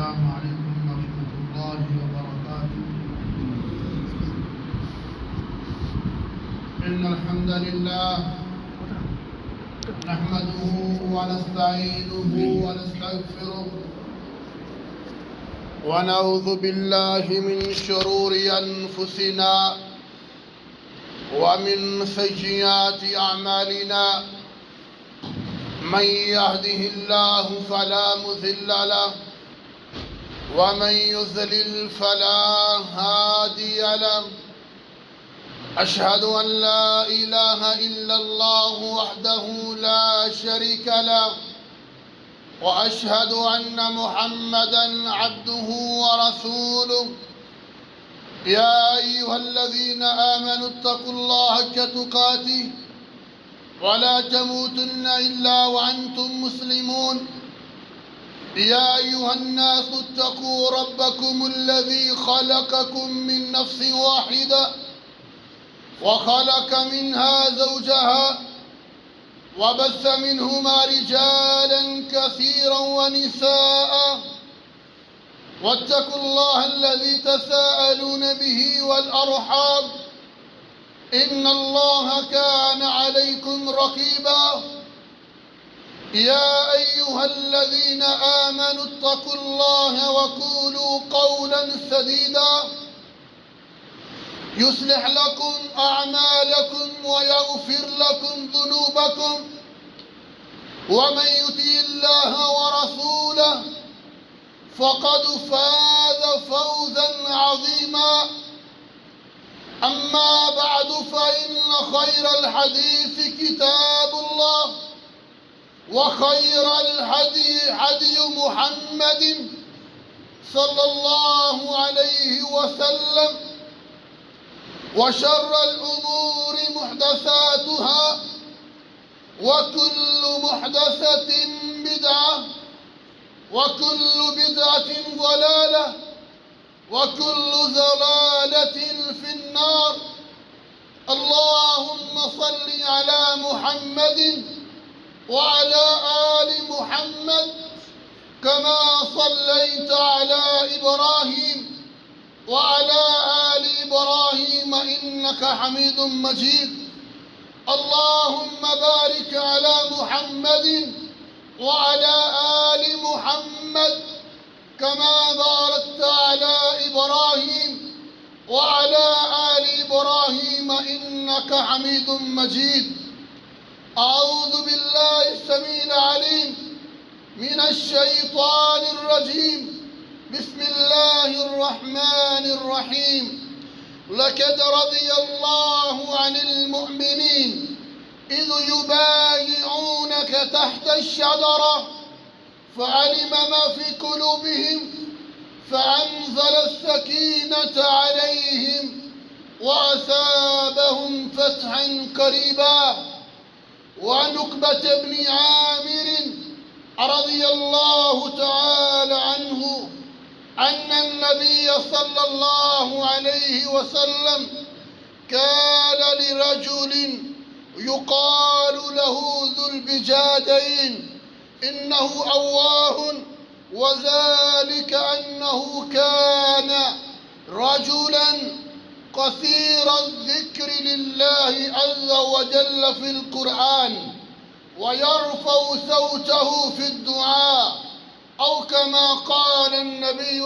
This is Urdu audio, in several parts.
السلام عليكم ورحمة الله وبركاته. إن الحمد لله نحمده ونستعينه ونستغفره ونعوذ بالله من شرور أنفسنا ومن سيئات أعمالنا. من يهده الله فلا مضل له ومن يضلل فلا هادي له. أشهد أن لا إله إلا الله وحده لا شريك له وأشهد أن محمدا عبده ورسوله. يا أيها الذين آمنوا اتقوا الله حق تقاته ولا تموتن إلا وأنتم مسلمون. يا أيها الناس اتقوا ربكم الذي خلقكم من نفس واحدة وخلق منها زوجها وبث منهما رجالا كثيرا ونساء. واتقوا الله الذي تساءلون به والأرحام إن الله كان عليكم رقيبا. يا أيها الذين آمنوا اتقوا الله وقولوا قولا سديدا يصلح لكم أعمالكم ويغفر لكم ذنوبكم ومن يطع الله ورسوله فقد فاز فوزا عظيما. أما بعد فإن خير الحديث كتاب الله وخير الهدي هدي محمد صلى الله عليه وسلم وشر الأمور محدثاتها وكل محدثة بدعة وكل بدعة ضلالة وكل ضلالة في النار. اللهم صل على محمد وعلى آل محمد كما صليت على إبراهيم وعلى آل إبراهيم إنك حميد مجيد. اللهم بارك على محمد وعلى آل محمد كما باركت على إبراهيم وعلى آل إبراهيم إنك حميد مجيد. أعوذ بالله السميع العليم من الشيطان الرجيم. بسم الله الرحمن الرحيم. لقد رضي الله عن المؤمنين إذ يبايعونك تحت الشجرة فعلم ما في قلوبهم فأنزل السكينة عليهم وأثابهم فتحا قريبا. وعن عقبة بن عامر رضي الله تعالى عنه أن النبي صلى الله عليه وسلم كان لرجل يقال له ذو البجادين إنه أواه وذلك أنه كان رجلا كثير الذكر لله عز وجل في القرآن ويرفع صوته في الدعاء أو كما قال النبي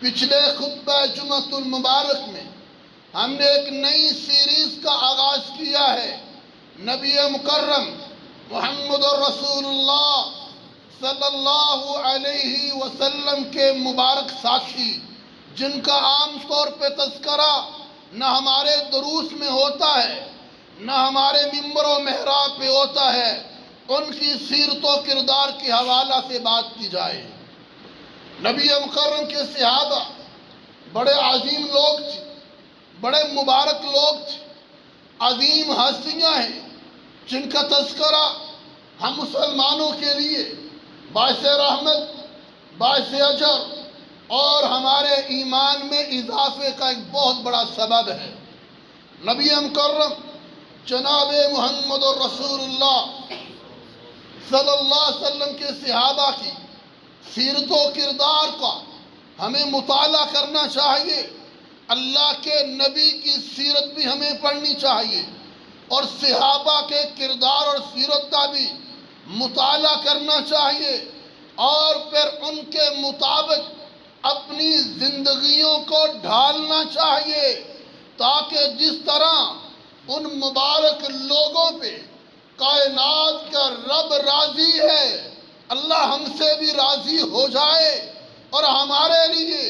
پچھلے خطبہ جمعۃ المبارک میں ہم نے ایک نئی سیریز کا آغاز کیا ہے، نبی مکرم محمد رسول اللہ صلی اللہ علیہ وسلم کے مبارک ساتھی، جن کا عام طور پہ تذکرہ نہ ہمارے دروس میں ہوتا ہے نہ ہمارے ممبر و محراب پہ ہوتا ہے، ان کی سیرت و کردار کے حوالہ سے بات کی جائے۔ نبی مکرم کے صحابہ بڑے عظیم لوگ تھے، بڑے مبارک لوگ تھے، عظیم ہستیاں ہیں جن کا تذکرہ ہم مسلمانوں کے لیے باعث رحمت، باعث اجر اور ہمارے ایمان میں اضافے کا ایک بہت بڑا سبب ہے۔ نبی مکرم جناب محمد رسول اللہ صلی اللہ علیہ وسلم کے صحابہ کی سیرت و کردار کا ہمیں مطالعہ کرنا چاہیے۔ اللہ کے نبی کی سیرت بھی ہمیں پڑھنی چاہیے اور صحابہ کے کردار اور سیرت کا بھی مطالعہ کرنا چاہیے، اور پھر ان کے مطابق اپنی زندگیوں کو ڈھالنا چاہیے، تاکہ جس طرح ان مبارک لوگوں پہ کائنات کا رب راضی ہے، اللہ ہم سے بھی راضی ہو جائے اور ہمارے لیے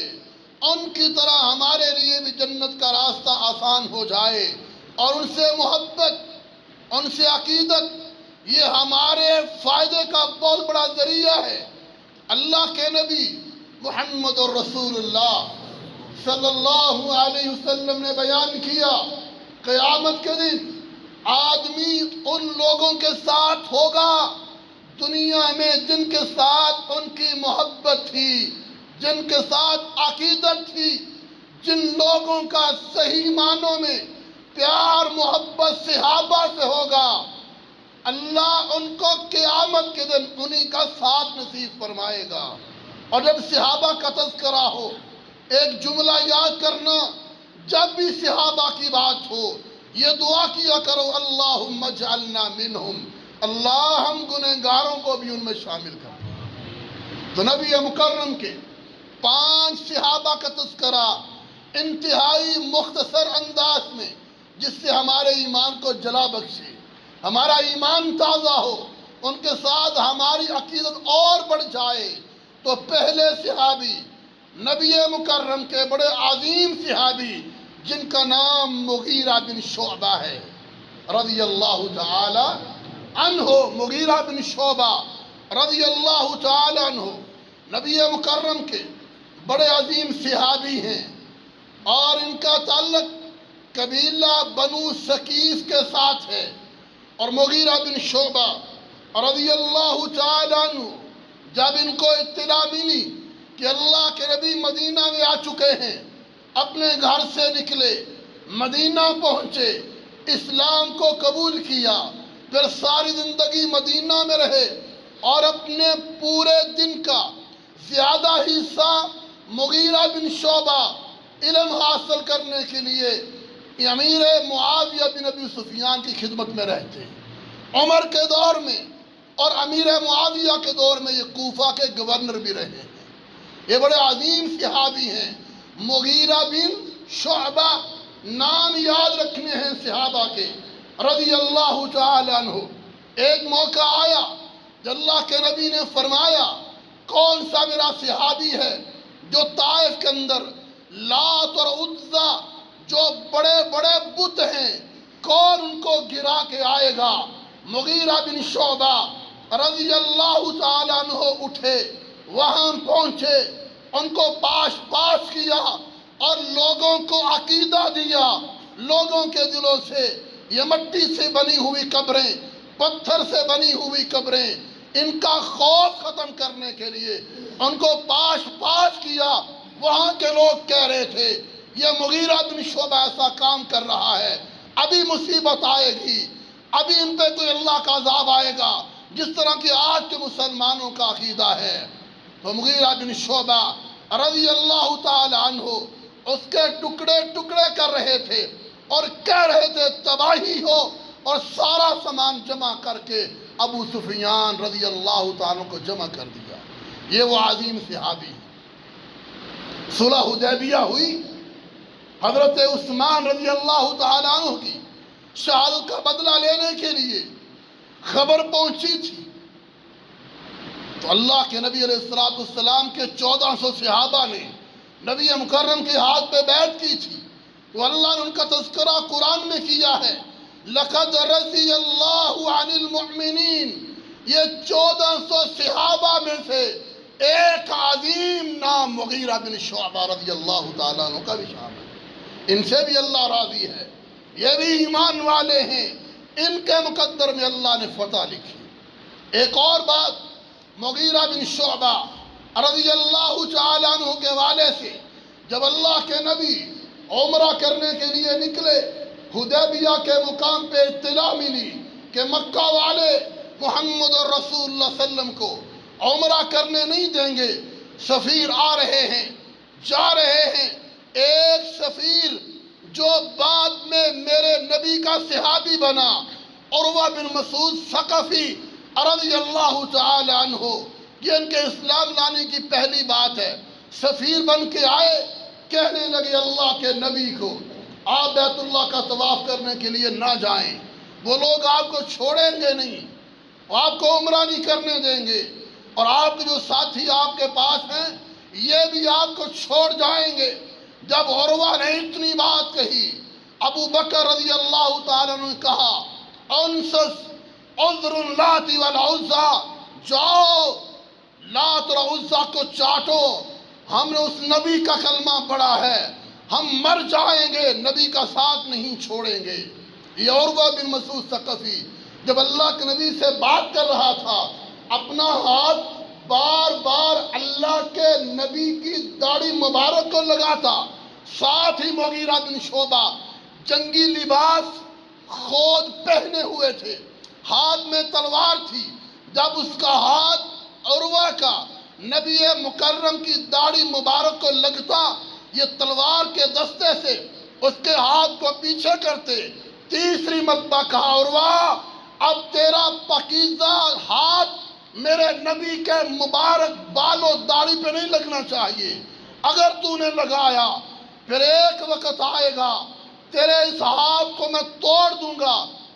ان کی طرح ہمارے لیے بھی جنت کا راستہ آسان ہو جائے، اور ان سے محبت، ان سے عقیدت، یہ ہمارے فائدے کا بہت بڑا ذریعہ ہے۔ اللہ کے نبی محمد رسول اللہ صلی اللہ علیہ وسلم نے بیان کیا، قیامت کے دن آدمی ان لوگوں کے ساتھ ہوگا دنیا میں جن کے ساتھ ان کی محبت تھی، جن کے ساتھ عقیدت تھی، جن لوگوں کا صحیح معنوں میں پیار محبت صحابہ سے ہوگا، اللہ ان کو قیامت کے دن انہی کا ساتھ نصیب فرمائے گا۔ اور جب صحابہ کا تذکرہ ہو، ایک جملہ یاد کرنا، جب بھی صحابہ کی بات ہو یہ دعا کیا کرو، اللہم اجعلنا منہم، اللہ ہم گنہگاروں کو بھی ان میں شامل کر۔ تو نبی مکرم کے 5 صحابہ کا تذکرہ انتہائی مختصر انداز میں، جس سے ہمارے ایمان کو جلا بخشے، ہمارا ایمان تازہ ہو، ان کے ساتھ ہماری عقیدت اور بڑھ جائے۔ تو پہلے صحابی نبی مکرم کے بڑے عظیم صحابی، جن کا نام مغیرہ بن شعبہ ہے رضی اللہ تعالی عنہ، مغیرہ بن شعبہ رضی اللہ تعالی عنہ نبی مکرم کے بڑے عظیم صحابی ہیں، اور ان کا تعلق قبیلہ بنو ثقیف کے ساتھ ہے۔ اور مغیرہ بن شعبہ رضی اللہ تعالی عنہ جب ان کو اطلاع ملی کہ اللہ کے نبی مدینہ میں آ چکے ہیں، اپنے گھر سے نکلے، مدینہ پہنچے، اسلام کو قبول کیا، پھر ساری زندگی مدینہ میں رہے، اور اپنے پورے دن کا زیادہ حصہ مغیرہ بن شعبہ علم حاصل کرنے کے لیے امیر معاویہ بن ابی سفیان کی خدمت میں رہتے ہیں۔ عمر کے دور میں اور امیر معاویہ کے دور میں یہ کوفہ کے گورنر بھی رہے ہیں۔ یہ بڑے عظیم صحابی ہیں، مغیرہ بن شعبہ، نام یاد رکھنے ہیں صحابہ کے رضی اللہ تعالی عنہ۔ ایک موقع آیا جب اللہ کے نبی نے فرمایا، کون سا میرا صحابی ہے جو طائف کے اندر لات اور عزا جو بڑے بڑے بت ہیں، کون ان کو گرا کے آئے گا؟ مغیرہ بن شعبہ رضی اللہ تعالیٰ عنہ اٹھے، وہاں پہنچے، ان کو پاس کیا اور لوگوں کو عقیدہ دیا۔ لوگوں کے دلوں سے یہ مٹی سے بنی ہوئی قبریں، پتھر سے بنی ہوئی قبریں، ان کا خوف ختم کرنے کے لیے ان کو پاس کیا۔ وہاں کے لوگ کہہ رہے تھے، یہ مغیرہ بن شعبہ ایسا کام کر رہا ہے، ابھی مصیبت آئے گی، ابھی ان پہ کوئی اللہ کا عذاب آئے گا، جس طرح کہ آج کے مسلمانوں کا عقیدہ ہے۔ تو مغیرہ بن شعبہ رضی اللہ تعالی عنہ اس کے ٹکڑے ٹکڑے کر رہے تھے اور کہہ رہے تھے تباہی ہو، اور سارا سامان جمع کر کے ابو سفیان رضی اللہ تعالیٰ کو جمع کر دیا۔ یہ وہ عظیم صحابی ہیں۔ صلح حدیبیہ ہوئی، حضرت عثمان رضی اللہ تعالیٰ عنہ کی شہادت کا بدلہ لینے کے لیے خبر پہنچی تھی، تو اللہ کے نبی علیہ السلام کے 1400 صحابہ نے نبی مکرم کے ہاتھ پہ بیعت کی تھی، تو اللہ نے ان کا تذکرہ قرآن میں کیا ہے، لَقَدْ رَضِيَ اللَّهُ عَنِ الْمُؤْمِنِينَ۔ یہ 1400 صحابہ میں سے ایک عظیم نام مغیرہ بن شعبہ رضی اللہ تعالیٰ عنہ کا بھی شامل ہے، ان سے بھی اللہ راضی ہے، یہ بھی ایمان والے ہیں، ان کے مقدر میں اللہ نے فتح لکھی۔ ایک اور بات، مغیرہ بن شعبہ رضی اللہ تعالیٰ عنہ کے والے سے جب اللہ کے نبی عمرہ کرنے کے لیے نکلے، حدیبیہ کے مقام پہ اطلاع ملی کہ مکہ والے محمد رسول اللہ صلی اللہ علیہ وسلم کو عمرہ کرنے نہیں دیں گے، سفیر آ رہے ہیں، جا رہے ہیں۔ ایک سفیر جو بعد میں میرے نبی کا صحابی بنا، عروہ بن مسعود ثقفی رضی اللہ تعالی عنہ، یہ ان کے اسلام لانے کی پہلی بات ہے، سفیر بن کے آئے، کہنے لگے اللہ کے نبی کو آپ بیت اللہ کا طواف کرنے کے لیے نہ جائیں، وہ لوگ آپ کو چھوڑیں گے نہیں، آپ کو عمرہ نہیں کرنے دیں گے، اور آپ کے جو ساتھی آپ کے پاس ہیں یہ بھی آپ کو چھوڑ جائیں گے۔ جب عروہ نے اتنی بات کہی، ابو بکر رضی اللہ تعالیٰ نے کہا انسس عذر اللات والعزى، جاؤ لات اور عزہ کو چاٹو، ہم نے اس نبی کا کلمہ پڑھا ہے، ہم مر جائیں گے، نبی کا ساتھ نہیں چھوڑیں گے۔ یہ عروہ بن مسعود ثقفی جب اللہ کے نبی سے بات کر رہا تھا، اپنا ہاتھ بار بار اللہ کے نبی کی داڑھی مبارک کو لگاتا، ساتھ ہی مغیرہ بن شعبہ جنگی لباس خود پہنے ہوئے تھے، ہاتھ میں تلوار تھی، جب اس کا ہاتھ عروہ کا نبی مکرم کی داڑھی مبارک کو لگتا، یہ تلوار کے دستے سے اس کے ہاتھ کو پیچھے کرتے، تیسری مرتبہ کہا عروہ اب تیرا پاکیزہ ہاتھ میرے نبی کے مبارک بال و داڑھی پہ نہیں لگنا چاہیے، اگر تو نے لگایا پھر ایک وقت آئے گا تیرے اس ہاتھ کو میں توڑ دوں گا،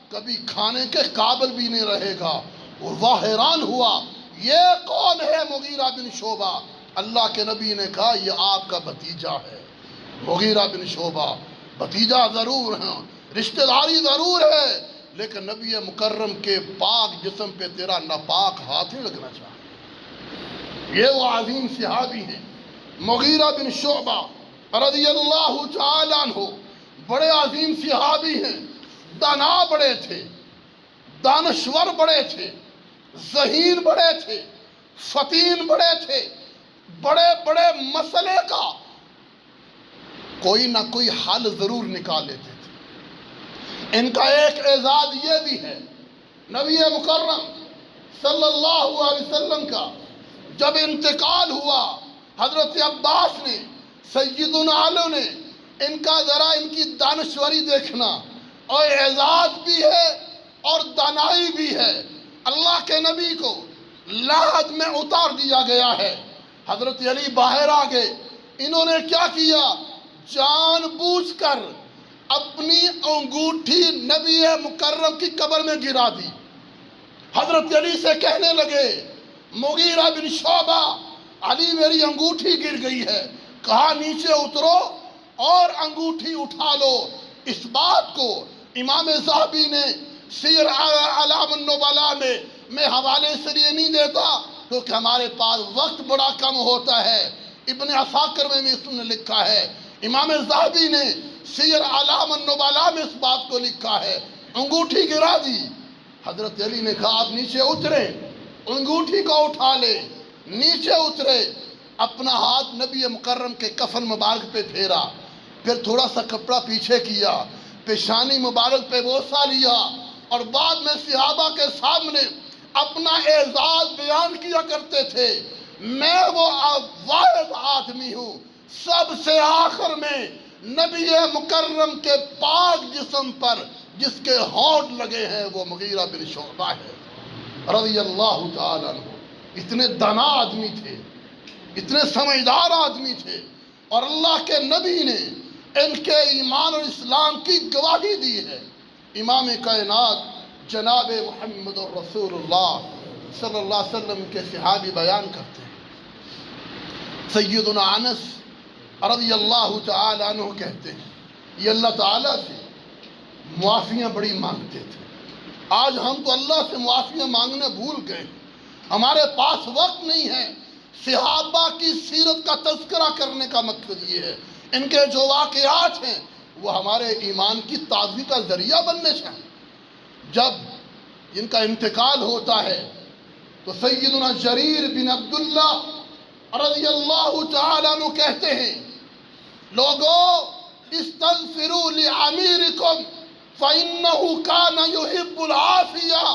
کبھی کھانے کے قابل بھی نہیں رہے گا۔ اور وہ حیران ہوا یہ کون ہے مغیرہ بن شعبہ؟ اللہ کے نبی نے کہا یہ آپ کا بھتیجا ہے، مغیرہ بن شعبہ، بھتیجا ضرور ہے، رشتہ داری ضرور ہے، لیکن نبی مکرم کے پاک جسم پہ تیرا ناپاک ہاتھ نہیں لگنا چاہیے۔ یہ وہ عظیم صحابی ہیں مغیرہ بن شعبہ رضی اللہ تعالیٰ عنہ، بڑے عظیم صحابی ہیں، دانا بڑے تھے، دانشور بڑے تھے، ذہین بڑے تھے، فطین بڑے تھے، بڑے بڑے مسئلے کا کوئی نہ کوئی حل ضرور نکال لیتے تھے۔ ان کا ایک اعزاز یہ بھی ہے، نبی مکرم صلی اللہ علیہ وسلم کا جب انتقال ہوا، حضرت عباس نے، سیدنا علی نے، ان کا ذرا ان کی دانشوری دیکھنا، اور اعزاز بھی ہے اور دانائی بھی ہے۔ اللہ کے نبی کو لاحد میں اتار دیا گیا ہے، حضرت علی باہر آ گئے، انہوں نے کیا کیا؟ جان بوجھ کر اپنی انگوٹھی نبی مکرم کی قبر میں گرا دی۔ حضرت علی سے کہنے لگے مغیرہ بن شعبہ علی میری انگوٹھی گر گئی ہے، کہا نیچے اترو اور انگوٹھی اٹھا لو۔ اس بات کو امام ذہبی نے سیر اعلام النبلاء میں حوالے سے لیے نہیں دیتا کیونکہ ہمارے پاس وقت بڑا کم ہوتا ہے، ابن عساکر میں اس نے لکھا ہے، امام ذہبی نے سیر اعلام النبلاء میں اس بات کو لکھا ہے، انگوٹھی گرا دی۔ حضرت علی نے کہا آپ نیچے اترے، انگوٹھی کو اٹھا لے، نیچے اترے، اپنا ہاتھ نبی مکرم کے کفن مبارک پہ پھیرا، پھر تھوڑا سا کپڑا پیچھے کیا، پیشانی مبارک پہ بوسہ لیا، اور بعد میں صحابہ کے سامنے اپنا اعزاز بیان کیا کرتے تھے، میں وہ واحد آدمی ہوں سب سے آخر میں نبی مکرم کے پاک جسم پر جس کے ہونٹ لگے ہیں وہ مغیرہ بن شعبہ ہے رضی اللہ تعالیٰ عنہ۔ اتنے دانا آدمی تھے، اتنے سمجھدار آدمی تھے، اور اللہ کے نبی نے ان کے ایمان اور اسلام کی گواہی دی ہے۔ امام کائنات جناب محمد رسول اللہ صلی اللہ علیہ وسلم کے صحابی بیان کرتے ہیں، سیدنا انس رضی اللہ تعالی عنہ کہتے ہیں یہ اللہ تعالیٰ سے معافیاں بڑی مانگتے تھے۔ آج ہم تو اللہ سے معافیاں مانگنے بھول گئے، ہمارے پاس وقت نہیں ہے۔ صحابہ کی سیرت کا تذکرہ کرنے کا مقصد یہ ہے، ان کے جو واقعات ہیں وہ ہمارے ایمان کی تازگی کا ذریعہ بننے چاہیے۔ جب ان کا انتقال ہوتا ہے تو سیدنا جریر بن عبداللہ رضی اللہ تعالیٰ عنہ کہتے ہیں، لوگو استغفروا لعمیرکم فإنہ کان یحب العافیہ،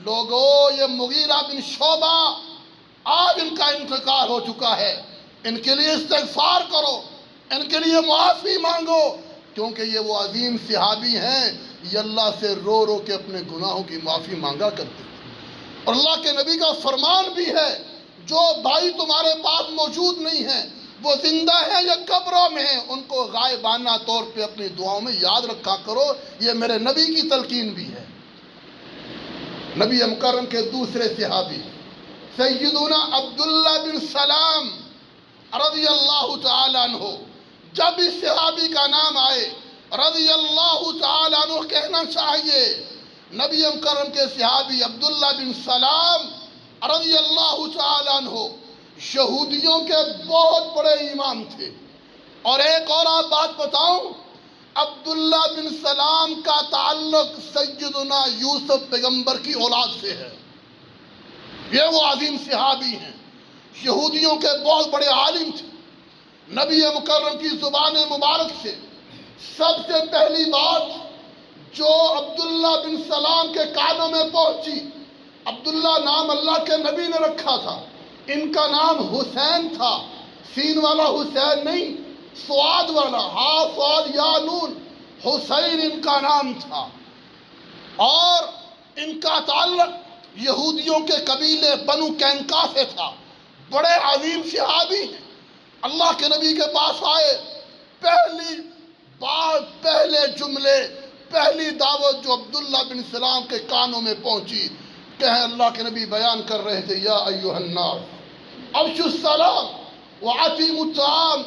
لوگو یہ مغیرہ بن شعبہ آج ان کا انتقال ہو چکا ہے، ان کے لیے استغفار کرو، ان کے لیے معافی مانگو، کیونکہ یہ وہ عظیم صحابی ہیں، یہ اللہ سے رو رو کے اپنے گناہوں کی معافی مانگا کرتے ہیں۔ اور اللہ کے نبی کا فرمان بھی ہے، جو بھائی تمہارے پاس موجود نہیں ہیں وہ زندہ ہیں یا قبروں میں ہیں، ان کو غائبانہ طور پہ اپنی دعاؤں میں یاد رکھا کرو، یہ میرے نبی کی تلقین بھی ہے۔ نبی مکرم کے دوسرے صحابی سیدنا عبداللہ بن سلام رضی اللہ تعالیٰ عنہ، جب اس صحابی کا نام آئے رضی اللہ تعالیٰ عنہ کہنا چاہیے۔ نبی مکرم کے صحابی عبداللہ بن سلام رضی اللہ تعالیٰ عنہ یہودیوں کے بہت بڑے امام تھے۔ اور ایک اور آپ بات بتاؤں، عبداللہ بن سلام کا تعلق سیدنا یوسف پیغمبر کی اولاد سے ہے۔ یہ وہ عظیم صحابی ہیں، یہودیوں کے بہت بڑے عالم تھے۔ نبی مکرم کی زبان مبارک سے سب سے پہلی بات جو عبداللہ بن سلام کے کانوں میں پہنچی، عبداللہ نام اللہ کے نبی نے رکھا تھا، ان کا نام حسین تھا، سین والا حسین نہیں، سواد والا، ہا سواد یا نون، حسین ان کا نام تھا۔ اور ان کا تعلق یہودیوں کے قبیلے بنو کینکا سے تھا، بڑے عظیم صحابی ہیں۔ اللہ کے نبی کے پاس آئے، پہلی بات، پہلے جملے، پہلی دعوت جو عبداللہ بن سلام کے کانوں میں پہنچی، کہ اللہ کے نبی بیان کر رہے تھے، یا ایھا الناس افشوا السلام واطعموا الطعام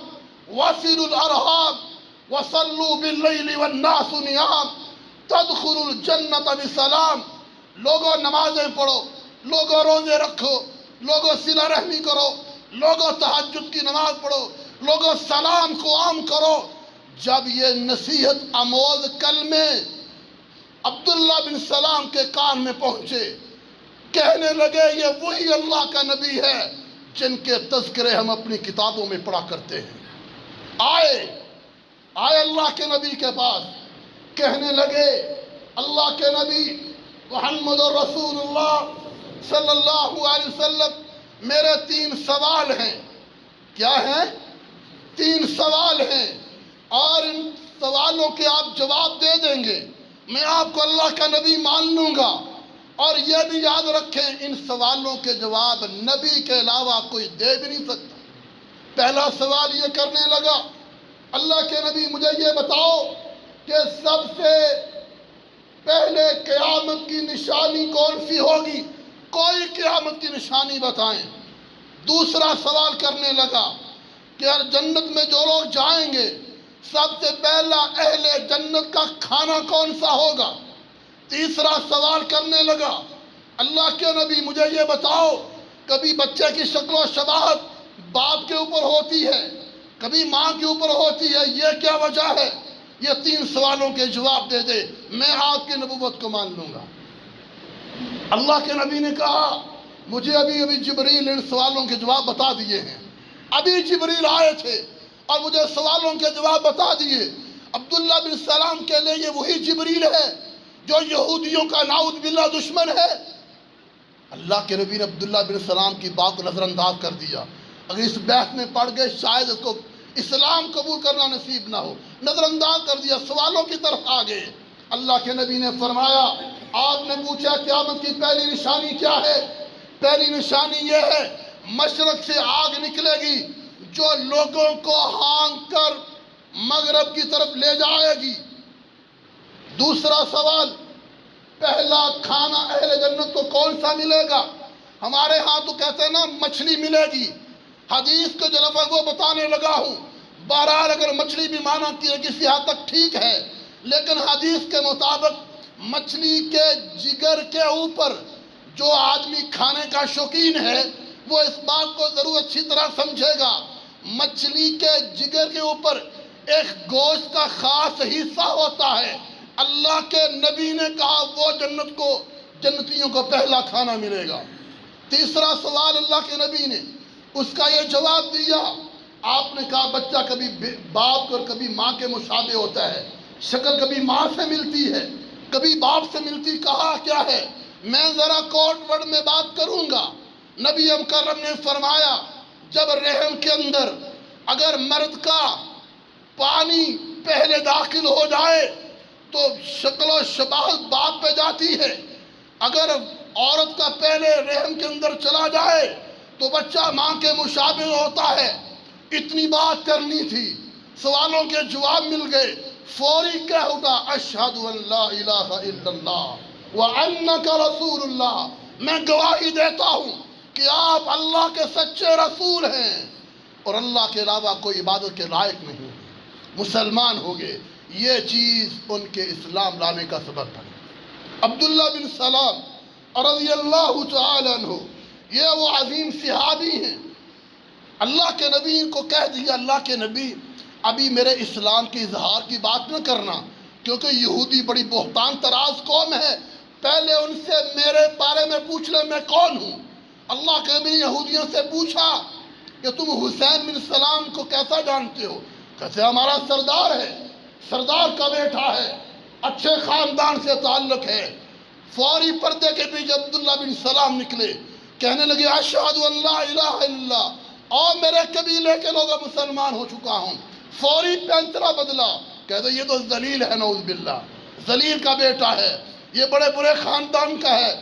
وصلوا الارحام وصلوا باللیل والناس نیام تدخلوا الجنۃ بسلام۔ لوگوں نمازیں پڑھو، لوگوں روزے رکھو، لوگوں صلہ رحمی کرو، لوگوں تہجد کی نماز پڑھو، لوگوں سلام کو عام کرو۔ جب یہ نصیحت آموز کلمے عبداللہ بن سلام کے کان میں پہنچے، کہنے لگے یہ وہی اللہ کا نبی ہے جن کے تذکرے ہم اپنی کتابوں میں پڑھا کرتے ہیں۔ آئے اللہ کے نبی کے پاس، کہنے لگے اللہ کے نبی محمد رسول اللہ صلی اللہ علیہ وسلم، میرے 3 سوال ہیں۔ کیا ہیں؟ 3 سوال ہیں، اور ان سوالوں کے آپ جواب دے دیں گے، میں آپ کو اللہ کا نبی مان لوں گا۔ اور یہ بھی یاد رکھیں، ان سوالوں کے جواب نبی کے علاوہ کوئی دے بھی نہیں سکتا۔ پہلا سوال یہ کرنے لگا، اللہ کے نبی مجھے یہ بتاؤ کہ سب سے پہلے قیامت کی نشانی کون سی ہوگی؟ کوئی قیامت کی نشانی بتائیں۔ دوسرا سوال کرنے لگا کہ جنت میں جو لوگ جائیں گے، سب سے پہلا اہل جنت کا کھانا کون سا ہوگا؟ تیسرا سوال کرنے لگا، اللہ کے نبی مجھے یہ بتاؤ، کبھی بچے کی شکل و شباہت باپ کے اوپر ہوتی ہے، کبھی ماں کے اوپر ہوتی ہے، یہ کیا وجہ ہے؟ یہ 3 سوالوں کے جواب دے دے، میں آپ کی نبوت کو مان لوں گا۔ اللہ کے نبی نے کہا، مجھے ابھی جبریل ان سوالوں کے جواب بتا دیے ہیں، ابھی جبریل آئے تھے اور مجھے سوالوں کے جواب بتا دیے۔ عبداللہ بن سلام کے لئے یہ وہی جبریل ہے جو یہودیوں کا نعوذ باللہ دشمن ہے۔ اللہ کے نبی نے عبداللہ بن سلام کی بات کو نظر انداز کر دیا، اگر اس بحث میں پڑ گئے شاید اس کو اسلام قبول کرنا نصیب نہ ہو، نظر انداز کر دیا، سوالوں کی طرف آ گئے۔ اللہ کے نبی نے فرمایا، آپ نے پوچھا قیامت کی پہلی نشانی کیا ہے؟ پہلی نشانی یہ ہے، مشرق سے آگ نکلے گی، جو لوگوں کو ہانک کر مغرب کی طرف لے جائے گی۔ دوسرا سوال، پہلا کھانا اہل جنت کو کون سا ملے گا؟ ہمارے ہاں تو کہتے ہیں نا مچھلی ملے گی، حدیث کو جو لفظ وہ بتانے لگا ہوں۔ بہرحال اگر مچھلی بھی مانا کسی حد تک ٹھیک ہے، لیکن حدیث کے مطابق مچھلی کے جگر کے اوپر جو آدمی کھانے کا شوقین ہے وہ اس بات کو ضرور اچھی طرح سمجھے گا، مچھلی کے جگر کے اوپر ایک گوشت کا خاص حصہ ہوتا ہے۔ اللہ کے نبی نے کہا وہ جنتیوں کو پہلا کھانا ملے گا۔ تیسرا سوال اللہ کے نبی نے اس کا یہ جواب دیا، آپ نے کہا بچہ کبھی باپ اور کبھی ماں کے مشابہ ہوتا ہے، شکل کبھی ماں سے ملتی ہے کبھی باپ سے ملتی، کہا کیا ہے؟ میں ذرا کوٹ ورڈ میں بات کروں گا۔ نبی مکرم نے فرمایا جب رحم کے اندر اگر مرد کا پانی پہلے داخل ہو جائے تو شکل و شباہت باپ پہ جاتی ہے، اگر عورت کا پہلے رحم کے اندر چلا جائے تو بچہ ماں کے مشابہ ہوتا ہے۔ اتنی بات کرنی تھی، سوالوں کے جواب مل گئے، فوری کہہ اٹھا اشہد ان لا الہ الا اللہ وانک رسول اللہ، میں گواہی دیتا ہوں کہ آپ اللہ کے سچے رسول ہیں اور اللہ کے علاوہ کوئی عبادت کے لائق نہیں، مسلمان ہو گئے۔ یہ چیز ان کے اسلام لانے کا سبب بنی۔ عبداللہ بن سلام رضی اللہ تعالی عنہ، یہ وہ عظیم صحابی ہیں، اللہ کے نبی کو کہہ دیا اللہ کے نبی ابھی میرے اسلام کے اظہار کی بات نہ کرنا، کیونکہ یہودی بڑی بہتان طراز قوم ہے، پہلے ان سے میرے بارے میں پوچھ لے میں کون ہوں۔ اللہ کے نبی نے یہودیوں سے پوچھا کہ تم حسین بن سلام کو کیسا جانتے ہو؟ کہتے ہمارا سردار ہے، سردار کا بیٹا ہے، اچھے خاندان سے تعلق ہے۔ فوری پردے کے پیچھے عبداللہ بن سلام نکلے، کہنے لگے اشہد ان لا الہ الا اللہ، اور میرے قبیلے کے لوگ مسلمان ہو چکا ہوں۔ فوری پینترا بدلا، کہتے یہ تو ذلیل ہے، نعوذ باللہ، ذلیل کا بیٹا ہے، یہ بڑے برے خاندان کا ہے۔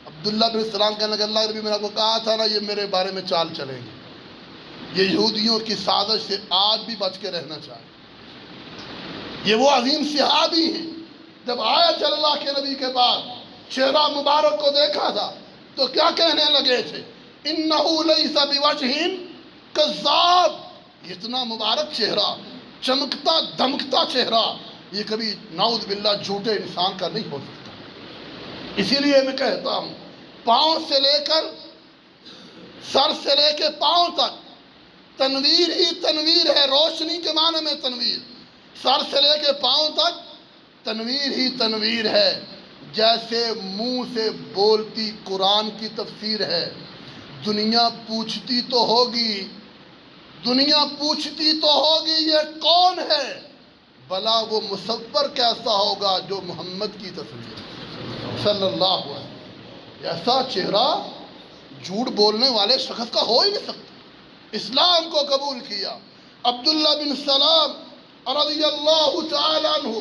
عبداللہ بن سلام کہنے لگے اللہ نبی میں نے آپ کو کہا تھا نا یہ میرے بارے میں چال چلیں گے، یہ یہودیوں کی سازش سے آج بھی بچ کے رہنا چاہیے۔ یہ وہ عظیم صحابی ہیں، جب آئے تھے اللہ کے نبی کے بعد چہرہ مبارک کو دیکھا تھا تو کیا کہنے لگے تھے؟ انہو لیس بوجہ کذاب، اتنا مبارک چہرہ، چمکتا دمکتا چہرہ، یہ کبھی نعوذ باللہ جھوٹے انسان کا نہیں ہو سکتا۔ اسی لیے میں کہتا ہوں پاؤں سے لے کر سر سے لے کے پاؤں تک تنویر ہی تنویر ہے، روشنی کے معنی میں تنویر، سر سے لے کے پاؤں تک تنویر ہی تنویر ہے۔ جیسے منہ سے بولتی قرآن کی تفسیر ہے، دنیا پوچھتی تو ہوگی، دنیا پوچھتی تو ہوگی یہ کون ہے، بھلا وہ مصور کیسا ہوگا جو محمد کی تصویر صلی اللہ علیہ وسلم۔ ایسا چہرہ جھوٹ بولنے والے شخص کا ہو ہی نہیں سکتا۔ اسلام کو قبول کیا۔ عبداللہ بن سلام رضی اللہ تعالی عنہ،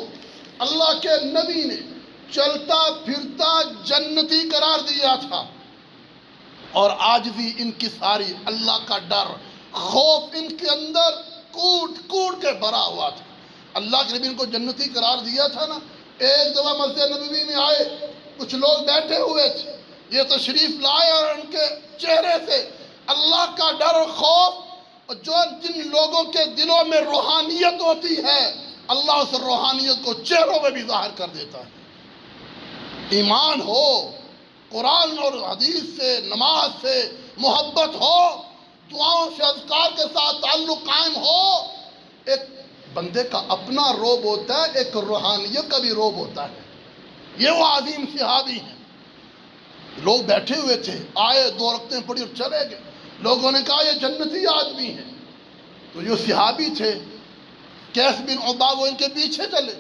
اللہ کے نبی نے چلتا پھرتا جنتی قرار دیا تھا، اور عاجزی ان کی ساری، اللہ کا ڈر خوف ان کے اندر کوٹ کوٹ کے بھرا ہوا تھا۔ اللہ کے نبی ان کو جنتی قرار دیا تھا نا۔ ایک دفعہ مسجد نبوی میں آئے، کچھ لوگ بیٹھے ہوئے تھے، یہ تشریف لائے اور ان کے چہرے سے اللہ کا ڈر اور خوف، جو جن لوگوں کے دلوں میں روحانیت ہوتی ہے اللہ اس روحانیت کو چہروں میں بھی ظاہر کر دیتا ہے۔ ایمان ہو، قرآن اور حدیث سے، نماز سے محبت ہو، دعاؤں سے اذکار کے ساتھ تعلق قائم ہو، ایک بندے کا اپنا روب ہوتا ہے، ایک روحانیت کا بھی روب ہوتا ہے۔ یہ وہ عظیم صحابی ہیں۔ لوگ بیٹھے ہوئے تھے، آئے، 2 رکعتیں پڑھی اور چلے گئے۔ لوگوں نے کہا یہ جنتی آدمی ہیں۔ تو جو صحابی تھے کیس بن عبا وہ ان کے پیچھے چلے،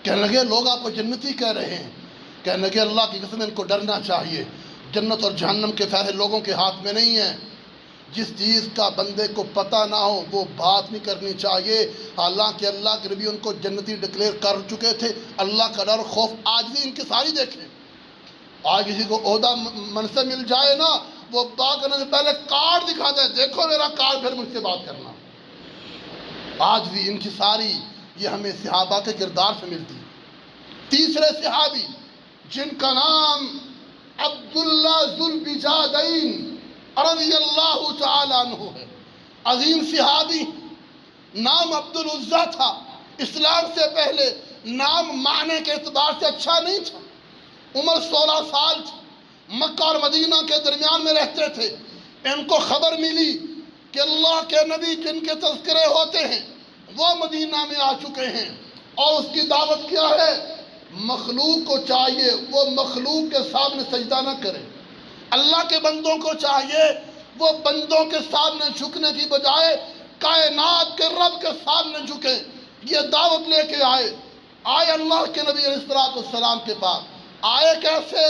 کہنے لگے لوگ آپ کو جنتی کہہ رہے ہیں، کہنے لگے اللہ کی قسم ان کو ڈرنا چاہیے، جنت اور جہنم کے فیصلے لوگوں کے ہاتھ میں نہیں ہیں۔ جس چیز کا بندے کو پتہ نہ ہو وہ بات نہیں کرنی چاہیے۔ حالانکہ اللہ کے نبی ان کو جنتی ڈکلیئر کر چکے تھے۔ اللہ کا ڈر خوف آج بھی ان کی ساری دیکھیں۔ آج کسی کو عہدہ منصب مل جائے نا، وہ بات کرنے سے پہلے کارڈ دکھاتا ہے، دیکھو میرا کارڈ، پھر مجھ سے بات کرنا۔ آج بھی ان کی ساری یہ ہمیں صحابہ کے کردار سے ملتی ہے۔ تیسرے صحابی جن کا نام عبداللہ ذوالبجادین رضی اللہ تعالی عنہ ہے، عظیم صحابی، نام عبد العزیٰ تھا۔ اسلام سے پہلے نام معنی کے اعتبار سے اچھا نہیں تھا۔ عمر 16 سال تھی، مکہ اور مدینہ کے درمیان میں رہتے تھے۔ ان کو خبر ملی کہ اللہ کے نبی جن کے تذکرے ہوتے ہیں وہ مدینہ میں آ چکے ہیں، اور اس کی دعوت کیا ہے؟ مخلوق کو چاہیے وہ مخلوق کے سامنے سجدہ نہ کرے، اللہ کے بندوں کو چاہیے وہ بندوں کے سامنے جھکنے کی بجائے کائنات کے رب کے سامنے جھکے۔ یہ دعوت لے کے آئے اللہ کے نبی علیہ السلام کے پاس۔ آئے کیسے؟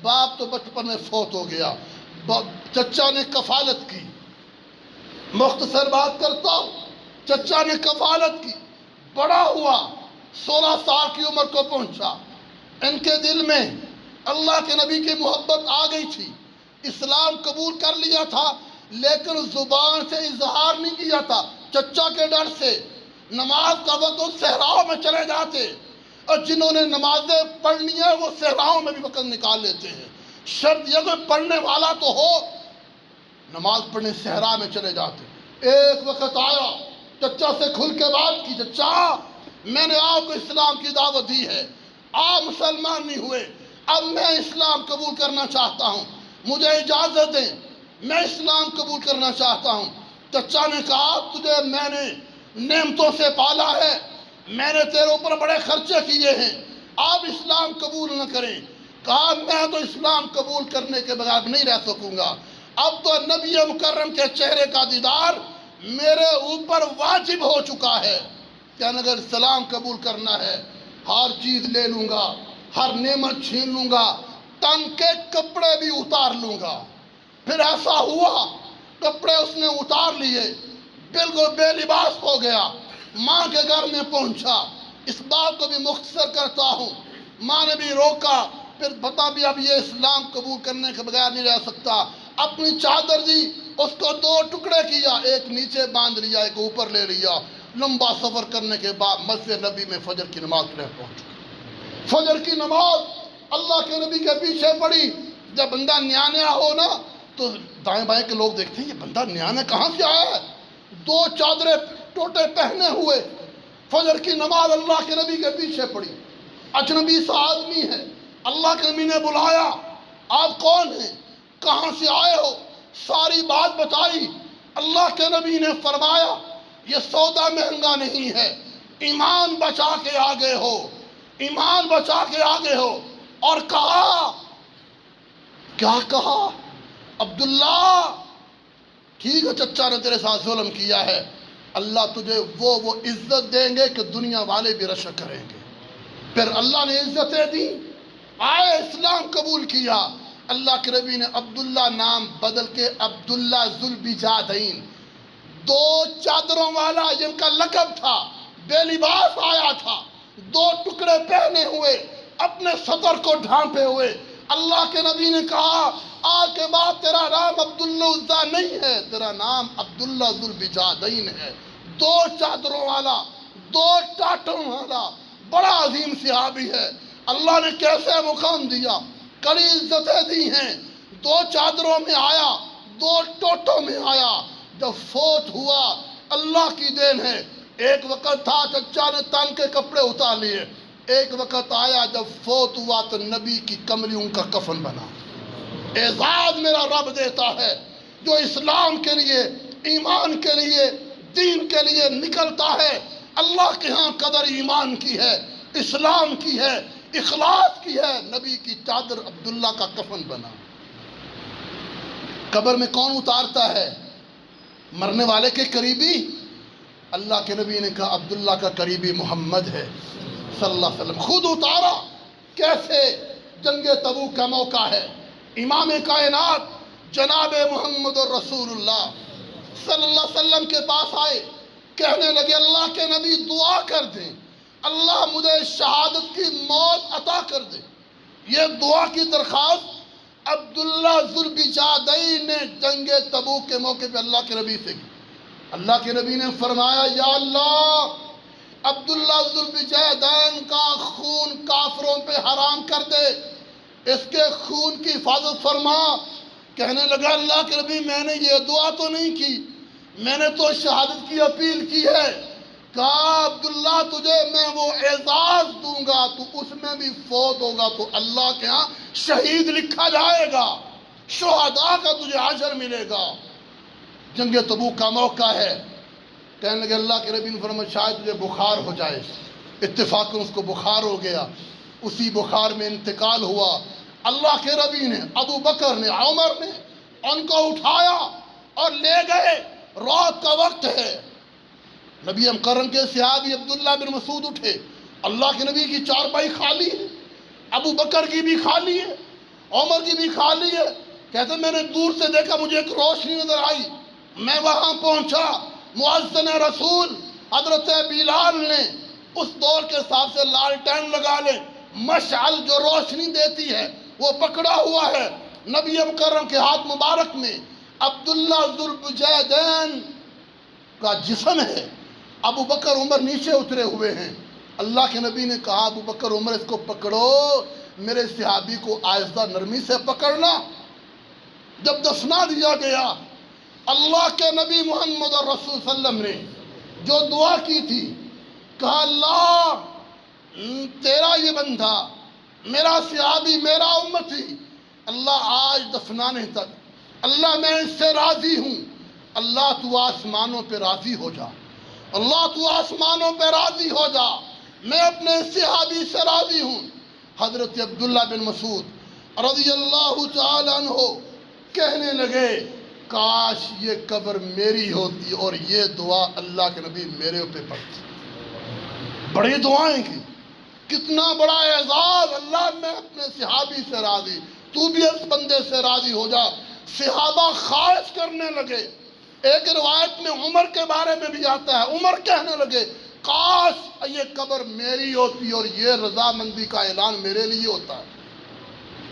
باپ تو بچپن میں فوت ہو گیا، چچا نے کفالت کی۔ مختصر بات کرتا ہوں، چچا نے کفالت کی، بڑا ہوا، 16 سال کی عمر کو پہنچا۔ ان کے دل میں اللہ کے نبی کی محبت آ گئی تھی، اسلام قبول کر لیا تھا، لیکن زبان سے اظہار نہیں کیا تھا، چچا کے ڈر سے۔ نماز کا وقت صحراؤں میں چلے جاتے، اور جنہوں نے نمازیں پڑھنی ہے وہ صحراؤں میں بھی وقت نکال لیتے ہیں۔ شرط یہ کوئی پڑھنے والا تو ہو، نماز پڑھنے صحرا میں چلے جاتے۔ ایک وقت آیا، چچا سے کھل کے بات کی، چچا میں نے آپ کو اسلام کی دعوت دی ہے، آپ مسلمان نہیں ہوئے، اب میں اسلام قبول کرنا چاہتا ہوں، مجھے اجازت دیں، میں اسلام قبول کرنا چاہتا ہوں۔ چچا نے کہا تجھے میں نے نعمتوں سے پالا ہے، میں نے تیرے اوپر بڑے خرچے کیے ہیں، آپ اسلام قبول نہ کریں۔ کہا میں تو اسلام قبول کرنے کے بغیر نہیں رہ سکوں گا، اب تو نبی مکرم کے چہرے کا دیدار میرے اوپر واجب ہو چکا ہے کہ اگر اسلام قبول کرنا ہے ہر چیز لے لوں گا، ہر نعمت چھین لوں گا، تن کے کپڑے بھی اتار لوں گا۔ پھر ایسا ہوا، کپڑے اس نے اتار لیے، بالکل بے لباس ہو گیا، ماں کے گھر میں پہنچا۔ اس بات کو بھی مختصر کرتا ہوں، ماں نے بھی روکا، پھر بتا بھی اب یہ اسلام قبول کرنے کے بغیر نہیں رہ سکتا۔ اپنی چادر دی، اس کو 2 ٹکڑے کیا، ایک نیچے باندھ لیا، ایک اوپر لے لیا۔ لمبا سفر کرنے کے بعد مسجد نبی میں فجر کی نماز پڑھنے پہنچ گئے۔ فجر کی نماز اللہ کے نبی کے پیچھے پڑھی۔ جب بندہ نیا نیا ہو نا تو دائیں بائیں کے لوگ دیکھتے ہیں یہ بندہ نیا نیا کہاں سے آیا ہے، 2 چادریں ٹوٹے پہنے ہوئے فجر کی نماز اللہ کے نبی کے پیچھے پڑھی۔ اجنبی سا آدمی ہے، اللہ کے نبی نے بلایا، آپ کون ہیں، کہاں سے آئے ہو، ساری بات بتائی۔ اللہ کے نبی نے فرمایا یہ سودا مہنگا نہیں ہے، ایمان بچا کے آگے ہو، ایمان بچا کے آگے ہو۔ اور کہا، کیا کہا؟ عبداللہ ٹھیک ہے چچا نے تیرے ساتھ ظلم کیا ہے، اللہ تجھے وہ عزت دیں گے کہ دنیا والے بھی رشک کریں گے۔ پھر اللہ نے عزتیں دی، آئے اسلام قبول کیا۔ اللہ کے نبی نے عبداللہ نام بدل کے عبداللہ ذوالبجادین، 2 چادروں والا جن کا لقب تھا، بے لباس آیا تھا، 2 ٹکڑے پہنے ہوئے، اپنے صدر کو ڈھانپے ہوئے۔ اللہ کے نبی نے کہا آج کے بعد تیرا نام عبداللہ عزیٰ نہیں ہے، تیرا نام عبداللہ ذوالبجادین ہے۔ 2 چادروں والا، 2 ٹاٹوں والا، بڑا عظیم صحابی ہے۔ اللہ نے کیسے مقام دیا، کڑی عزتیں دی ہیں۔ 2 چادروں میں آیا، 2 ٹوٹوں میں آیا۔ جب فوت ہوا اللہ کی دین ہے، ایک وقت تھا چچا نے تن کے کپڑے اتار لیے، ایک وقت آیا جب فوت ہوا تو نبی کی کملی ان کا کفن بنا۔ اعزاز میرا رب دیتا ہے، جو اسلام کے لیے، ایمان کے لیے، دین کے لیے نکلتا ہے، اللہ کے ہاں قدر ایمان کی ہے، اسلام کی ہے، اخلاص کی ہے۔ نبی کی چادر عبداللہ کا کفن بنا۔ قبر میں کون اتارتا ہے؟ مرنے والے کے قریبی۔ اللہ کے نبی نے کہا عبداللہ کا قریبی محمد ہے صلی اللہ علیہ وسلم، خود اتارا۔ کیسے؟ جنگ تبوک کا موقع ہے، امام کائنات جناب محمد الرسول اللہ صلی اللہ علیہ وسلم کے پاس آئے، کہنے لگے اللہ کے نبی دعا کر دیں، اللہ مجھے شہادت کی موت عطا کر دے۔ یہ دعا کی درخواست عبداللہ ذوالبجادین نے جنگ تبوک کے موقع پہ اللہ کے نبی سے کی۔ اللہ کے نبی نے فرمایا یا اللہ عبداللہ ذوالبجادین کا خون کافروں پہ حرام کر دے، اس کے خون کی حفاظت فرما۔ کہنے لگا اللہ کے نبی میں نے یہ دعا تو نہیں کی، میں نے تو شہادت کی اپیل کی ہے۔ کہا عبداللہ تجھے میں وہ اعزاز دوں گا، تو اس میں بھی فوت ہوگا تو اللہ کے ہاں شہید لکھا جائے گا، شہداء کا تجھے اجر ملے گا۔ جنگ تبوک کا موقع ہے، کہنے لگے اللہ کے نبی نے فرمایا شاید تجھے بخار ہو جائے۔ اتفاقاً اس کو بخار ہو گیا، اسی بخار میں انتقال ہوا۔ اللہ کے نبی نے، ابو بکر نے، عمر نے ان کو اٹھایا اور لے گئے۔ رات کا وقت ہے، نبی مکرم کے صحابی عبداللہ بن مسعود اٹھے، اللہ کے نبی کی چارپائی خالی ہے، ابو بکر کی بھی خالی ہے، عمر کی بھی خالی ہے۔ کہتے میں نے دور سے دیکھا، مجھے ایک روشنی نظر آئی، میں وہاں پہنچا، مؤذن رسول حضرت بلال نے اس دور کے حساب سے لالٹین لگا لے، مشعل جو روشنی دیتی ہے وہ پکڑا ہوا ہے۔ نبی مکرم کے ہاتھ مبارک میں عبداللہ ذوالبجادین کا جسم ہے، ابو بکر عمر نیچے اترے ہوئے ہیں۔ اللہ کے نبی نے کہا ابو بکر عمر اس کو پکڑو، میرے صحابی کو آہستہ نرمی سے پکڑنا۔ جب دفنا دیا گیا، اللہ کے نبی محمد رسول صلی اللہ علیہ وسلم نے جو دعا کی تھی، کہا اللہ تیرا یہ بندہ، میرا صحابی، میرا امتی، اللہ آج دفنانے تک اللہ میں اس سے راضی ہوں، اللہ تو آسمانوں پہ راضی ہو جا، اللہ تو آسمانوں پہ راضی ہو جا، میں اپنے صحابی سے راضی ہوں۔ حضرت عبداللہ بن مسعود رضی اللہ تعالیٰ عنہ کہنے لگے کاش یہ قبر میری ہوتی اور یہ دعا اللہ کے نبی میرے اوپر پڑھتی۔ بڑی دعائیں کی، کتنا بڑا اعزاز، اللہ میں اپنے صحابی سے راضی، تو بھی اس بندے سے راضی ہو جا۔ صحابہ خواہش کرنے لگے۔ ایک روایت میں عمر کے بارے میں بھی آتا ہے، عمر کہنے لگے کاش یہ قبر میری ہوتی اور یہ رضامندی کا اعلان میرے لیے ہوتا ہے۔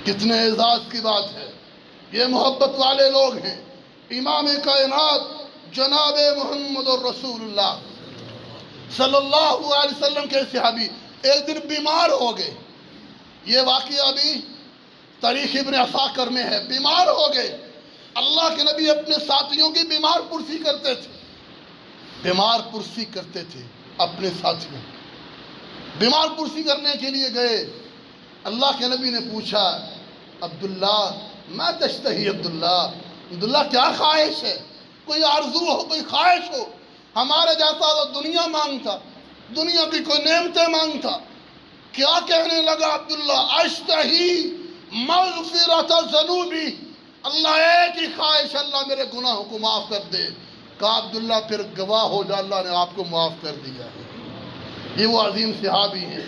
کتنے اعزاز کی بات ہے، یہ محبت والے لوگ ہیں۔ امام کائنات جناب محمد رسول اللہ صلی اللہ علیہ وسلم کے صحابی ایک دن بیمار ہو گئے۔ یہ واقعہ بھی تاریخ ابن عساکر میں ہے، بیمار ہو گئے۔ اللہ کے نبی اپنے ساتھیوں کی بیمار پرسی کرتے تھے، بیمار پرسی کرتے تھے اپنے ساتھیوں، بیمار پرسی کرنے کے لیے گئے۔ اللہ کے نبی نے پوچھا عبداللہ ما تشتہی، عبداللہ کیا خواہش ہے، کوئی آرزو ہو، کوئی خواہش ہو؟ ہمارے جیسا تو دنیا مانگتا، دنیا کی کوئی نعمتیں مانگتا۔ کیا کہنے لگا عبداللہ؟ اشتہی مغفرت ذنوبی، اللہ ایک ہی خواہش، اللہ میرے گناہوں کو معاف کر دے۔ کہا عبداللہ پھر گواہ ہو جا، اللہ نے آپ کو معاف کر دیا ہے۔ یہ وہ عظیم صحابی ہیں،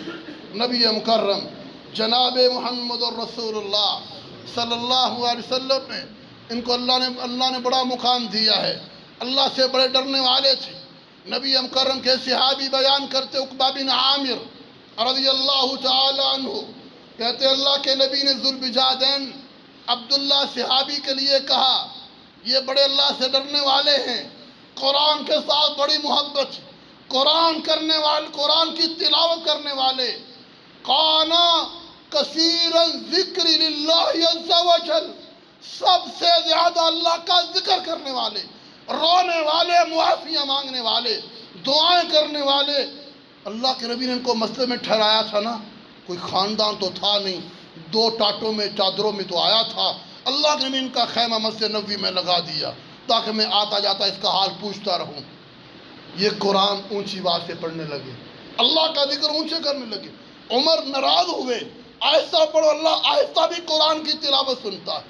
نبی مکرم جناب محمد رسول اللہ صلی اللہ علیہ وسلم نے ان کو اللہ نے بڑا مقام دیا ہے، اللہ سے بڑے ڈرنے والے تھے۔ نبی مکرم کے صحابی بیان کرتے عقبہ بن عامر رضی اللہ تعالی عنہ کہتے اللہ کے نبی نے ذوالبجادین عبداللہ صحابی کے لیے کہا یہ بڑے اللہ سے ڈرنے والے ہیں، قرآن کے ساتھ بڑی محبت، قرآن کرنے والے، قرآن کی تلاوت کرنے والے، کانا کثیرا ذکر للہ عز وجل، سب سے زیادہ اللہ کا ذکر کرنے والے، رونے والے، معافیاں مانگنے والے، دعائیں کرنے والے۔ اللہ کے نبی نے ان کو مسجد میں ٹھہرایا تھا نا، کوئی خاندان تو تھا نہیں، 2 ٹاٹوں میں چادروں میں تو آیا تھا۔ اللہ کے نبی ان کا خیمہ مسجد نبوی میں لگا دیا تاکہ میں آتا جاتا اس کا حال پوچھتا رہوں۔ یہ قرآن اونچی بات سے پڑھنے لگے، اللہ کا ذکر اونچے کرنے لگے۔ عمر ناراض ہوئے، آہستہ پڑھو، اللہ آہستہ بھی قرآن کی تلاوت سنتا ہے،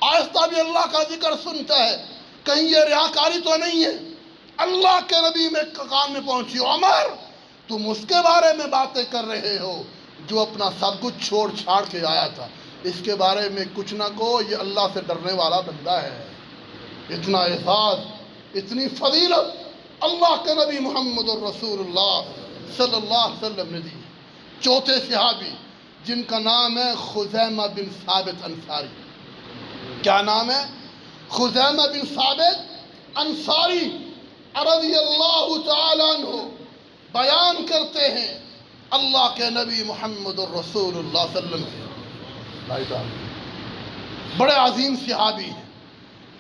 آہستہ بھی اللہ کا ذکر سنتا ہے، کہیں یہ ریاکاری تو نہیں ہے۔ اللہ کے نبی میں کان میں پہنچی، عمر تم اس کے بارے میں باتیں کر رہے ہو جو اپنا سب کچھ چھوڑ چھاڑ کے آیا تھا، اس کے بارے میں کچھ نہ کہو، یہ اللہ سے ڈرنے والا بندہ ہے۔ اتنا احساس، اتنی فضیلت اللہ کے نبی محمد رسول اللہ صلی اللہ علیہ وسلم نے دی۔ چوتھے صحابی جن کا نام ہے خزیمہ بن ثابت انصاری، کیا نام ہے؟ خزیمہ بن ثابت انصاری رضی اللہ تعالیٰ عنہ بیان کرتے ہیں اللہ کے نبی محمد الرسول اللہ صلی اللہ علیہ وسلم بڑے عظیم صحابی ہیں،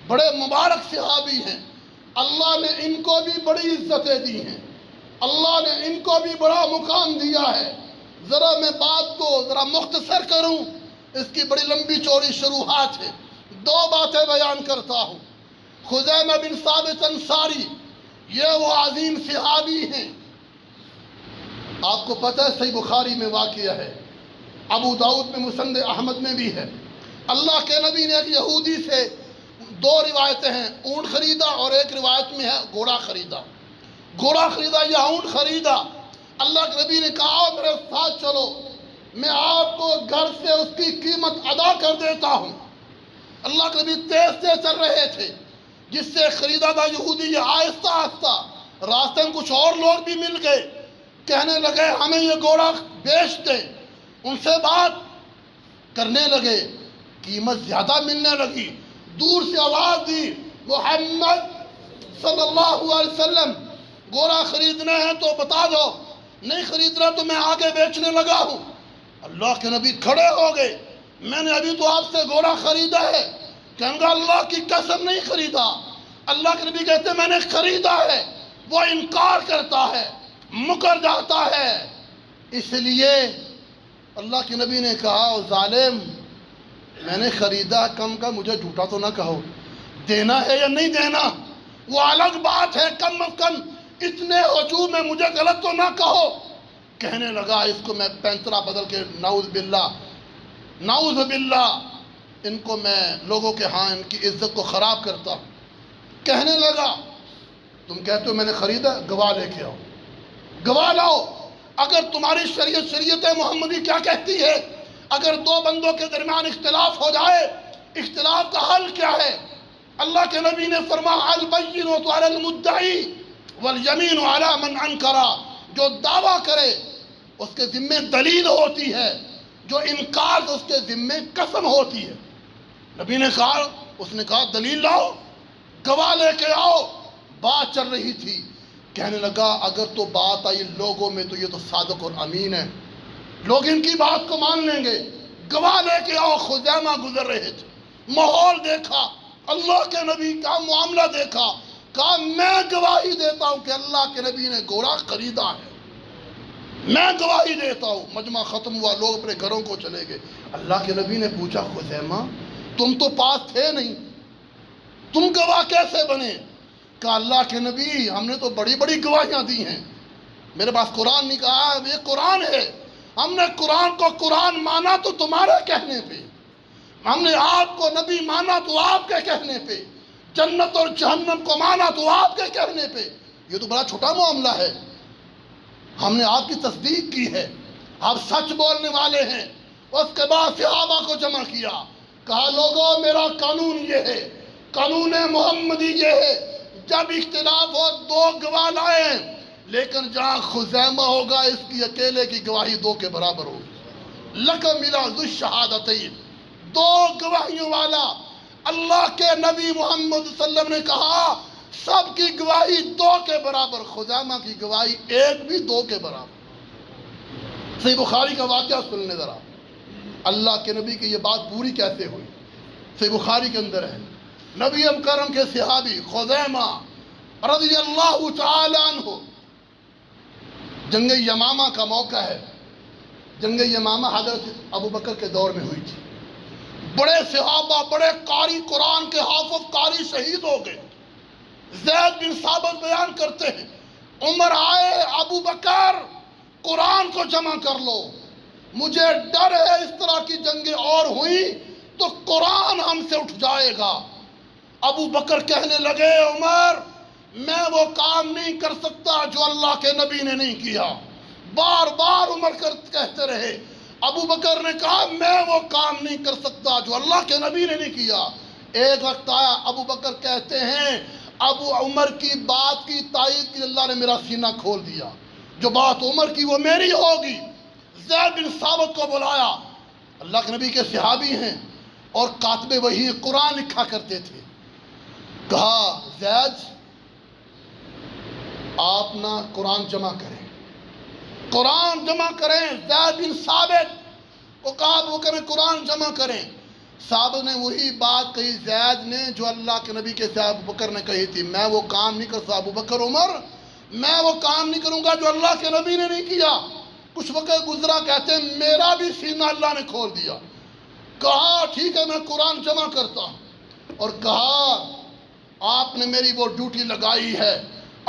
بڑے مبارک صحابی ہیں، اللہ نے ان کو بھی بڑی عزتیں دی ہیں، اللہ نے ان کو بھی بڑا مقام دیا ہے۔ ذرا میں بات کو ذرا مختصر کروں، اس کی بڑی لمبی چوڑی شروحات ہے، دو باتیں بیان کرتا ہوں۔ خزیمہ بن ثابت انصاری یہ وہ عظیم صحابی ہیں، آپ کو پتہ ہے صحیح بخاری میں واقعہ ہے، ابو داؤد میں، مسند احمد میں بھی ہے۔ اللہ کے نبی نے ایک یہودی سے دو روایتیں ہیں، اونٹ خریدا اور ایک روایت میں ہے گھوڑا خریدا، گھوڑا خریدا یا اونٹ خریدا۔ اللہ کے نبی نے کہا میرے ساتھ چلو، میں آپ کو گھر سے اس کی قیمت ادا کر دیتا ہوں۔ اللہ کے نبی تیز تیز چل رہے تھے، جس سے خریدا تھا یہودی یہ آہستہ آہستہ، راستے میں کچھ اور لوگ بھی مل گئے، کہنے لگے ہمیں یہ گھوڑا بیچ دیں، ان سے بات کرنے لگے، قیمت زیادہ ملنے لگی۔ دور سے آواز دی محمد صلی اللہ علیہ وسلم گھوڑا خریدنا ہے تو بتا دو، نہیں خریدنا تو میں آگے بیچنے لگا ہوں۔ اللہ کے نبی کھڑے ہو گئے، میں نے ابھی تو آپ سے گھوڑا خریدا ہے، کہیں گا اللہ کی قسم نہیں خریدا۔ اللہ کے نبی کہتے میں نے خریدا ہے، وہ انکار کرتا ہے، مکر جاتا ہے۔ اس لیے اللہ کے نبی نے کہا ظالم میں نے خریدا کم کا، مجھے جھوٹا تو نہ کہو، دینا ہے یا نہیں دینا وہ الگ بات ہے، کم از کم اتنے ہجوم میں مجھے غلط تو نہ کہو۔ کہنے لگا اس کو میں پینترا بدل کے نعوذ باللہ ان کو میں لوگوں کے ہاں ان کی عزت کو خراب کرتا ہوں۔ کہنے لگا تم کہتے ہو میں نے خریدا، گواہ لے کے آؤ، گواہ لاؤ۔ اگر تمہاری شریعت محمدی کیا کہتی ہے، اگر دو بندوں کے درمیان اختلاف ہو جائے، اختلاف کا حل کیا ہے؟ اللہ کے نبی نے فرمایا البینۃ علی المدعی والیمین علی من انکر، جو دعویٰ کرے اس کے ذمے دلیل ہوتی ہے، جو انکار اس کے ذمے قسم ہوتی ہے۔ نبی نے کہا، اس نے کہا دلیل لاؤ، گواہ لے کے آؤ۔ بات چل رہی تھی، کہنے لگا اگر تو بات آئی لوگوں میں تو یہ تو صادق اور امین ہے، لوگ ان کی بات کو مان لیں گے، گواہ لے کے آؤ۔ خزیمہ گزر رہے تھے، ماحول دیکھا، اللہ کے نبی کا معاملہ دیکھا، کہا میں گواہی دیتا ہوں کہ اللہ کے نبی نے گھوڑا خریدا ہے، میں گواہی دیتا ہوں۔ مجمع ختم ہوا، لوگ اپنے گھروں کو چلے گئے۔ اللہ کے نبی نے پوچھا خزیمہ تم تو پاس تھے نہیں، تم گواہ کیسے بنے؟ کہا اللہ کے نبی ہم نے تو بڑی بڑی گواہیاں دی ہیں، میرے پاس قرآن نہیں، کہا یہ قرآن ہے، ہم نے قرآن کو قرآن مانا تو تمہارے کہنے پہ، ہم نے آپ کو نبی مانا تو آپ کے کہنے پہ، جنت اور جہنم کو مانا تو آپ کے کہنے پہ۔ یہ تو بڑا چھوٹا معاملہ ہے، ہم نے آپ کی تصدیق کی ہے، آپ سچ بولنے والے ہیں۔ اس کے بعد صحابہ کو جمع کیا، کہا لوگوں میرا قانون یہ ہے، قانون محمدی یہ ہے، جب اختلاف ہو دو گواہ لائیں، لیکن جہاں خزیمہ ہوگا اس کی اکیلے کی گواہی دو کے برابر ہوگی۔ لکم ملا ذو الشہادتین، دو گواہیوں والا۔ اللہ کے نبی محمد صلی اللہ علیہ وسلم نے کہا سب کی گواہی دو کے برابر، خزیمہ کی گواہی ایک بھی دو کے برابر۔ صحیح بخاری کا واقعہ سننے ذرا، اللہ کے نبی کی یہ بات پوری کیسے ہوئی۔ صحیح بخاری کے اندر ہے، نبی مکرم کے صحابی خزیمہ رضی اللہ تعالی عنہ، جنگ یمامہ کا موقع ہے۔ جنگ یمامہ حضرت ابوبکر کے دور میں ہوئی تھی، بڑے صحابہ، بڑے قاری قرآن کے حافظ قاری شہید ہو گئے۔ زید بن ثابت بیان کرتے ہیں عمر آئے ابوبکر قرآن کو جمع کر لو، مجھے ڈر ہے اس طرح کی جنگیں اور ہوئی تو قرآن ہم سے اٹھ جائے گا۔ ابو بکر کہنے لگے عمر میں وہ کام نہیں کر سکتا جو اللہ کے نبی نے نہیں کیا۔ بار بار عمر کہتے رہے۔ ابو بکر نے کہا میں وہ کام نہیں کر سکتا جو اللہ کے نبی نے نہیں کیا۔ ایک وقت آیا، ابو بکر کہتے ہیں ابو عمر کی بات کی تائید کی اللہ نے میرا سینہ کھول دیا، جو بات عمر کی وہ میری ہوگی۔ زید بن ثابت کو بلایا، اللہ کے نبی کے صحابی ہیں، اور کاتب وحی قرآن لکھا کرتے تھے۔ کہا زید آپ نہ قرآن جمع کریں، قرآن جمع کریں۔ زید بن ثابت کو کہا وہ کریں قرآن جمع کریں۔ ثابت نے وہی بات کہی زید نے جو اللہ کے نبی کے سے ابو بکر نے کہی تھی، میں وہ کام نہیں کرتا ابو بکر عمر، میں وہ کام نہیں کروں گا جو اللہ کے نبی نے نہیں کیا۔ کچھ وقت گزرا، کہتے ہیں میرا بھی سینہ اللہ نے کھول دیا۔ کہا ٹھیک ہے میں قرآن جمع کرتا ہوں، اور کہا آپ نے میری وہ ڈیوٹی لگائی ہے،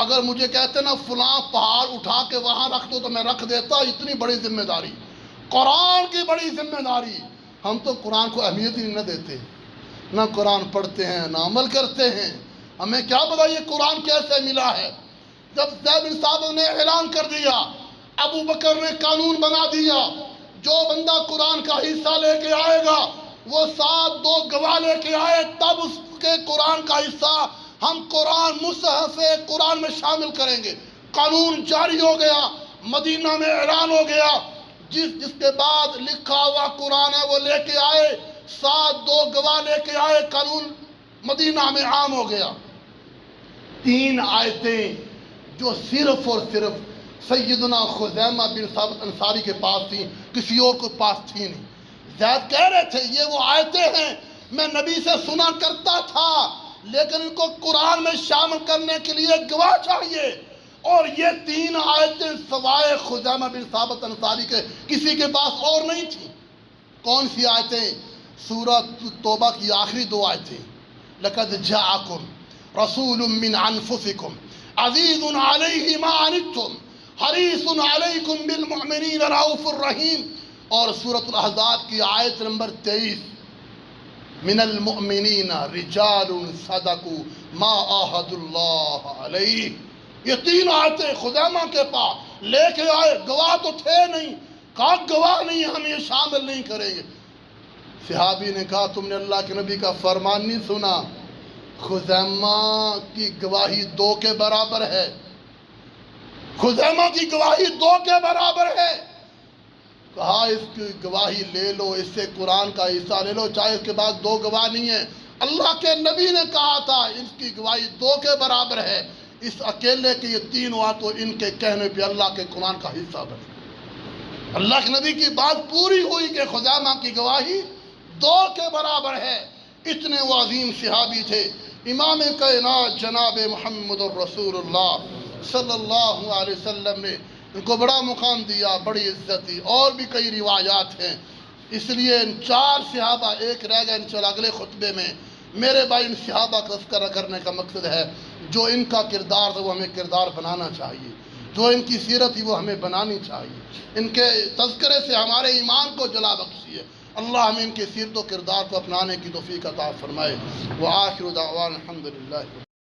اگر مجھے کہتے نا فلاں پہاڑ اٹھا کے وہاں رکھ دو تو میں رکھ دیتا۔ اتنی بڑی ذمہ داری، قرآن کی بڑی ذمہ داری۔ ہم تو قرآن کو اہمیت ہی نہ دیتے، نہ قرآن پڑھتے ہیں نہ عمل کرتے ہیں۔ ہمیں کیا پتا یہ قرآن کیسے ملا ہے۔ جب زید بن ثابت نے اعلان کر دیا، ابو بکر نے قانون بنا دیا، جو بندہ قرآن کا حصہ لے کے آئے گا وہ ساتھ 2 گواہ لے کے آئے، تب اس کے قرآن کا حصہ ہم قرآن مصحف قرآن میں شامل کریں گے۔ قانون جاری ہو گیا، مدینہ میں اعلان ہو گیا، جس کے بعد لکھا ہوا قرآن ہے وہ لے کے آئے، ساتھ 2 گواہ لے کے آئے، قانون مدینہ میں عام ہو گیا۔ 3 آیتیں جو صرف اور صرف سیدنا خزیمہ بن ثابت انصاری کے پاس تھیں، کسی اور کے پاس تھی نہیں۔ زید کہہ رہے تھے یہ وہ آیتیں ہیں میں نبی سے سنا کرتا تھا، لیکن ان کو قرآن میں شامل کرنے کے لیے گواہ چاہیے، اور یہ 3 آیتیں سوائے خزیمہ بن ثابت انصاری کے کسی کے پاس اور نہیں تھیں۔ کون سی آیتیں؟ سورہ توبہ کی آخری 2 آیتیں، لَقَدْ جَاءَكُمْ رَسُولٌ مِّنْ أَنفُسِكُمْ عَزِيزٌ عَلَيْهِ مَا عَنِتُّمْ حَرِيصٌ عَلَيْكُمْ بِالْمُؤْمِنِينَ رَءُوفٌ رَحِيمٌ، اور سورۃ الاحزاب کی آیت نمبر 23، مِنَ الْمُؤْمِنِينَ رِجَالٌ صَدَقُوا مَا عَاهَدُوا اللَّهَ عَلَيْهِ۔ یہ 3 آیتیں خزیمہ کے پاس لے کے آئے، گواہ تو تھے نہیں، کہا گواہ نہیں ہم یہ شامل نہیں کریں گے۔ صحابی نے کہا تم نے اللہ کے نبی کا فرمان نہیں سنا، خزیمہ کی گواہی 2 کے برابر ہے، خزیمہ کی گواہی 2 کے برابر ہے۔ کہا اس کی گواہی لے لو، اس سے قرآن کا حصہ لے لو، چاہے اس کے بعد 2 گواہ نہیں ہیں۔ اللہ کے نبی نے کہا تھا اس کی گواہی 2 کے برابر ہے، اس اکیلے کے یہ 3 تو ان کے کہنے پہ اللہ کے قرآن کا حصہ بنے۔ اللہ کے نبی کی بات پوری ہوئی کہ خزیمہ کی گواہی 2 کے برابر ہے۔ اتنے وہ عظیم صحابی تھے۔ امام کائنات جناب محمد الرسول اللہ صلی اللہ علیہ وسلم نے ان کو بڑا مقام دیا، بڑی عزت دی، اور بھی کئی روایات ہیں۔ اس لیے ان 4 صحابہ، ایک رہ گئے انشاءاللہ اگلے خطبے میں۔ میرے بھائی ان صحابہ کا تذکرہ کرنے کا مقصد ہے جو ان کا کردار تھا وہ ہمیں کردار بنانا چاہیے، جو ان کی سیرت تھی وہ ہمیں بنانی چاہیے۔ ان کے تذکرے سے ہمارے ایمان کو جلا بخشیے۔ اللہ ہمیں ان کے سیرت و کردار کو اپنانے کی توفیق عطا فرمائے۔ وآخر دعوانا الحمدللہ۔